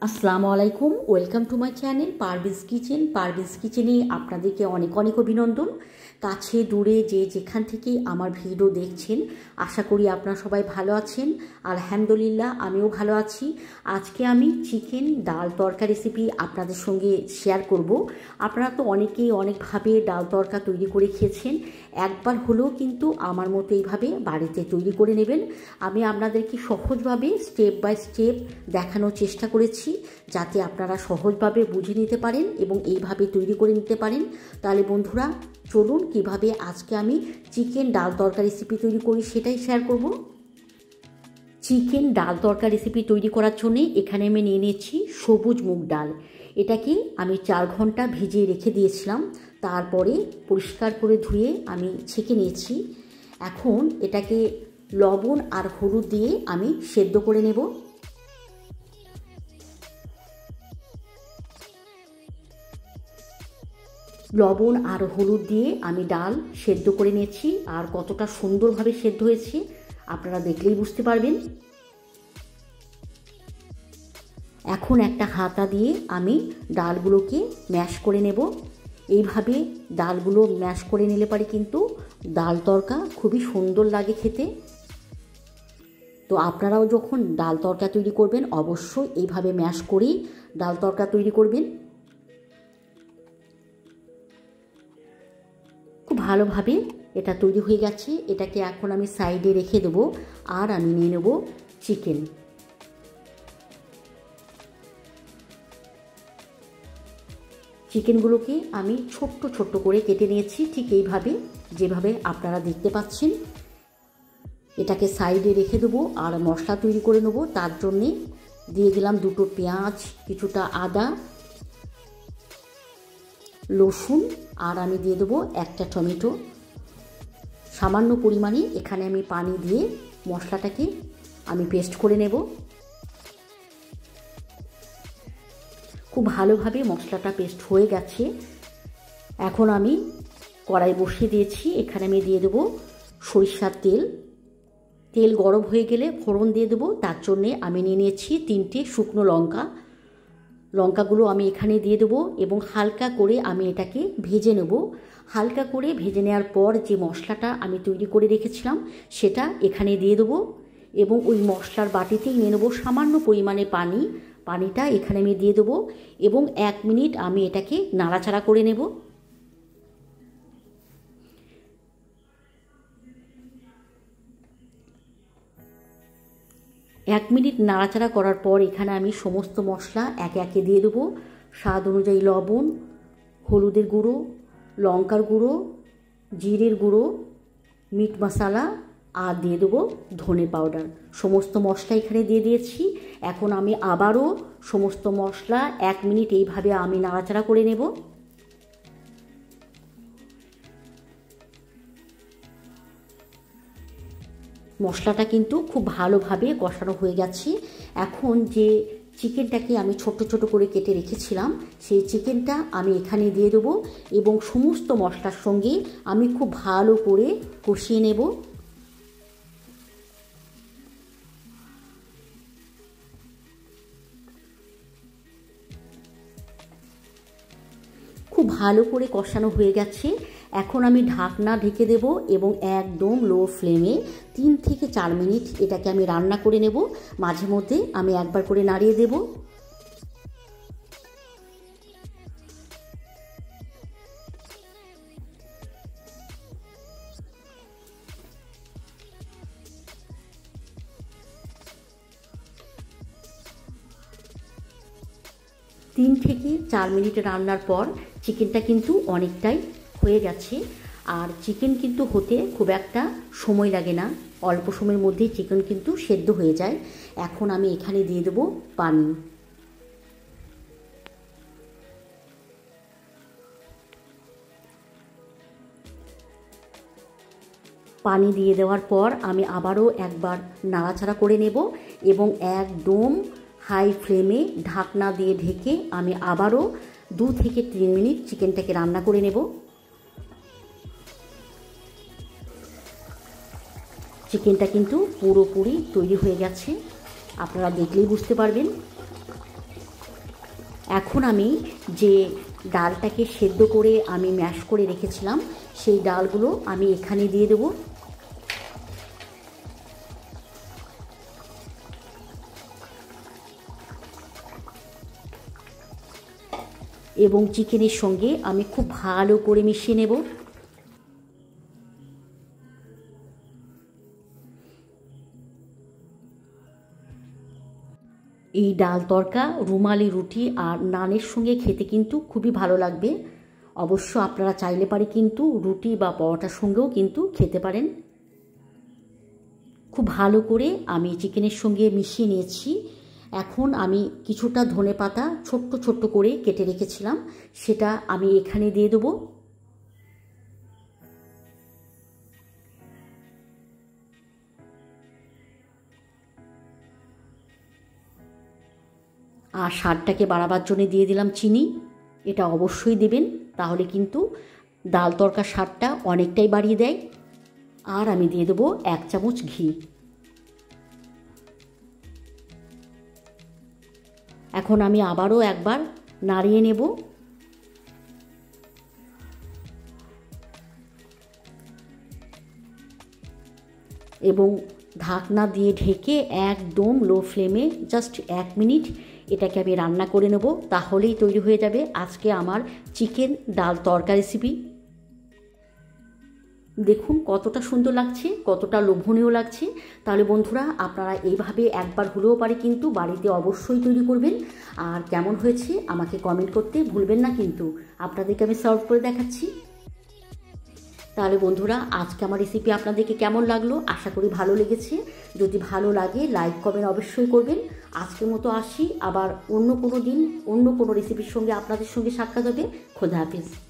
আসসালামু আলাইকুম, welcome to my channel Parvez kitchen. Parvez কিচেনে আপনাদেরকে অনেক অনেক অভিনন্দন। কাছে দূরে যে যেখান থেকে আমার ভিডিও দেখছেন, আশা করি আপনারা সবাই ভালো আছেন। আলহামদুলিল্লাহ, আমিও ভালো আছি। আজকে আমি চিকেন ডাল তড়কা রেসিপি আপনাদের সঙ্গে শেয়ার করব। আপনারা তো অনেকেই অনেকভাবে ডাল তড়কা তৈরি করে খেয়েছেন, একবার হলেও কিন্তু আমার মতো এইভাবে বাড়িতে তৈরি করে নেবেন। আমি আপনাদেরকে সহজভাবে স্টেপ বাই স্টেপ দেখানোর চেষ্টা করেছি, যাতে আপনারা সহজভাবে বুঝে নিতে পারেন এবং এইভাবে তৈরি করে নিতে পারেন। তাহলে বন্ধুরা, চলুন কিভাবে আজকে আমি চিকেন ডাল তড়কা রেসিপি তৈরি করি সেটাই শেয়ার করব। চিকেন ডাল তড়কা রেসিপি তৈরি করার জন্যে এখানে আমি নিয়ে নিয়েছি সবুজ মুগ ডাল। এটাকে আমি 4 ঘন্টা ভিজিয়ে রেখে দিয়েছিলাম, তারপরে পরিষ্কার করে ধুয়ে আমি ছেঁকে নিয়েছি। এখন এটাকে লবণ আর হলুদ দিয়ে আমি সেদ্ধ করে নেব। লবণ আর হলুদ দিয়ে আমি ডাল সেদ্ধ করে নিয়েছি, আর কতটা সুন্দরভাবে সেদ্ধ হয়েছে আপনারা দেখলেই বুঝতে পারবেন। এখন একটা হাতা দিয়ে আমি ডালগুলোকে ম্যাশ করে নেব। এইভাবে ডালগুলো ম্যাশ করে নিলে পারে কিন্তু ডাল তড়কা খুবই সুন্দর লাগে খেতে। তো আপনারাও যখন ডাল তড়কা তৈরি করবেন, অবশ্যই এইভাবে ম্যাশ করেই ডাল তড়কা তৈরি করবেন। খুব ভালোভাবে এটা তৈরি হয়ে গেছে। এটাকে এখন আমি সাইডে রেখে দেবো, আর আমি নিয়ে নেব চিকেন। চিকেনগুলোকে আমি ছোট্ট ছোট্ট করে কেটে নিয়েছি, ঠিক এইভাবে যেভাবে আপনারা দেখতে পাচ্ছেন। এটাকে সাইডে রেখে দেবো আর মশলা তৈরি করে নেব। তার জন্যে দিয়ে দিলাম 2টো পেঁয়াজ, কিছুটা আদা, রসুন, আর আমি দিয়ে দেবো একটা টমেটো। সামান্য পরিমাণে এখানে আমি পানি দিয়ে মশলাটাকে আমি পেস্ট করে নেব। খুব ভালোভাবে মশলাটা পেস্ট হয়ে গেছে। এখন আমি কড়াই বসিয়ে দিয়েছি। এখানে আমি দিয়ে দেবো সরিষার তেল। তেল গরম হয়ে গেলে ফোড়ন দিয়ে দেবো। তার জন্যে আমি নিয়ে নিয়েছি 3টে শুকনো লঙ্কা। লঙ্কাগুলো আমি এখানে দিয়ে দেবো এবং হালকা করে আমি এটাকে ভেজে নেব। হালকা করে ভেজে নেওয়ার পর যে মশলাটা আমি তৈরি করে রেখেছিলাম সেটা এখানে দিয়ে দেবো এবং ওই মশলার বাটিতেই নিয়ে নেবো সামান্য পরিমাণে পানি। পানিটা এখানে আমি দিয়ে দেবো এবং 1 মিনিট আমি এটাকে নাড়াচাড়া করে নেব। এক মিনিট নাড়াচাড়া করার পর এখানে আমি সমস্ত মশলা একে একে দিয়ে দেবো। স্বাদ অনুযায়ী লবণ, হলুদের গুঁড়ো, লঙ্কার গুঁড়ো, জিরের গুঁড়ো, মিট মশলা, আর দিয়ে দেবো ধনে পাউডার। সমস্ত মশলা এখানে দিয়ে দিয়েছি। এখন আমি আবারও সমস্ত মশলা 1 মিনিট এইভাবে আমি নাড়াচাড়া করে নেব। মশলাটা কিন্তু খুব ভালোভাবে কষানো হয়ে গেছে। এখন যে চিকেনটাকে আমি ছোট ছোট করে কেটে রেখেছিলাম, সেই চিকেনটা আমি এখানে দিয়ে দেবো এবং সমস্ত মশলার সঙ্গে আমি খুব ভালো করে কষিয়ে নেব। খুব ভালো করে কষানো হয়ে গেছে। এখন আমি ঢাকনা ঢেকে দেব এবং একদম লো ফ্লেমে 3 থেকে 4 মিনিট এটাকে আমি রান্না করে নেব। মাঝে মধ্যে আমি একবার করে নাড়িয়ে দেব। তিন থেকে 4 মিনিট রান্নার পর চিকেনটা কিন্তু অনেকটাই হয়ে গেছে। আর চিকেন কিন্তু হতে খুব একটা সময় লাগে না, অল্প সময়ের মধ্যেই চিকেন কিন্তু সেদ্ধ হয়ে যায়। এখন আমি এখানে দিয়ে দেবো পানি। পানি দিয়ে দেওয়ার পর আমি আবারও একবার নাড়াচাড়া করে নেব এবং একদম হাই ফ্লেমে ঢাকনা দিয়ে ঢেকে আমি আবারও 2 থেকে 3 মিনিট চিকেনটাকে রান্না করে নেব। চিকেনটা কিন্তু পুরোপুরি তৈরি হয়ে গেছে, আপনারা দেখলেই বুঝতে পারবেন। এখন আমি যে ডালটাকে সেদ্ধ করে আমি ম্যাশ করে রেখেছিলাম সেই ডালগুলো আমি এখানে দিয়ে দেবো। এবং চিকেনের সঙ্গে আমি খুব ভালো করে মিশিয়ে নেব। এই ডাল তরকা রুমালি রুটি আর নানের সঙ্গে খেতে কিন্তু খুবই ভালো লাগবে। অবশ্য আপনারা চাইলে পারে কিন্তু রুটি বা পরোটার সঙ্গেও কিন্তু খেতে পারেন। খুব ভালো করে আমি চিকেনের সঙ্গে মিশিয়ে নিয়েছি। এখন আমি কিছুটা ধনেপাতা ছোট্ট ছোট্ট করে কেটে রেখেছিলাম, সেটা আমি এখানে দিয়ে দেবো। আর স্বাদটাকে বাড়াবার জন্য দিয়ে দিলাম চিনি। এটা অবশ্যই দেবেন, তাহলে কিন্তু ডাল তরকার স্বাদটা অনেকটাই বাড়িয়ে দেয়। আর আমি দিয়ে দেবো 1 চামচ ঘি। এখন আমি আবারও একবার নাড়িয়ে নেব। এবং ঢাকনা দিয়ে ঢেকে একদম লো ফ্লেমে জাস্ট 1 মিনিট এটাকে আমি রান্না করে নেব, তাহলেই তৈরি হয়ে যাবে আজকে আমার চিকেন ডাল তরকা রেসিপি। দেখুন কতটা সুন্দর লাগছে, কতটা লোভনীয় লাগছে। তাহলে বন্ধুরা আপনারা এইভাবে একবার হলেও পারে কিন্তু বাড়িতে অবশ্যই তৈরি করবেন। আর কেমন হয়েছে আমাকে কমেন্ট করতে ভুলবেন না কিন্তু। আপনাদেরকে আমি সার্ভ করে দেখাচ্ছি। তাহলে বন্ধুরা আজকে আমার রেসিপি আপনাদেরকে কেমন লাগলো, আশা করি ভালো লেগেছে। যদি ভালো লাগে লাইক কমেন্ট অবশ্যই করবেন। আজকের মতো আসি, আবার অন্য কোনো দিন অন্য কোনো রেসিপির সঙ্গে আপনাদের সঙ্গে সাক্ষাৎ হবে। খোদা হাফেজ।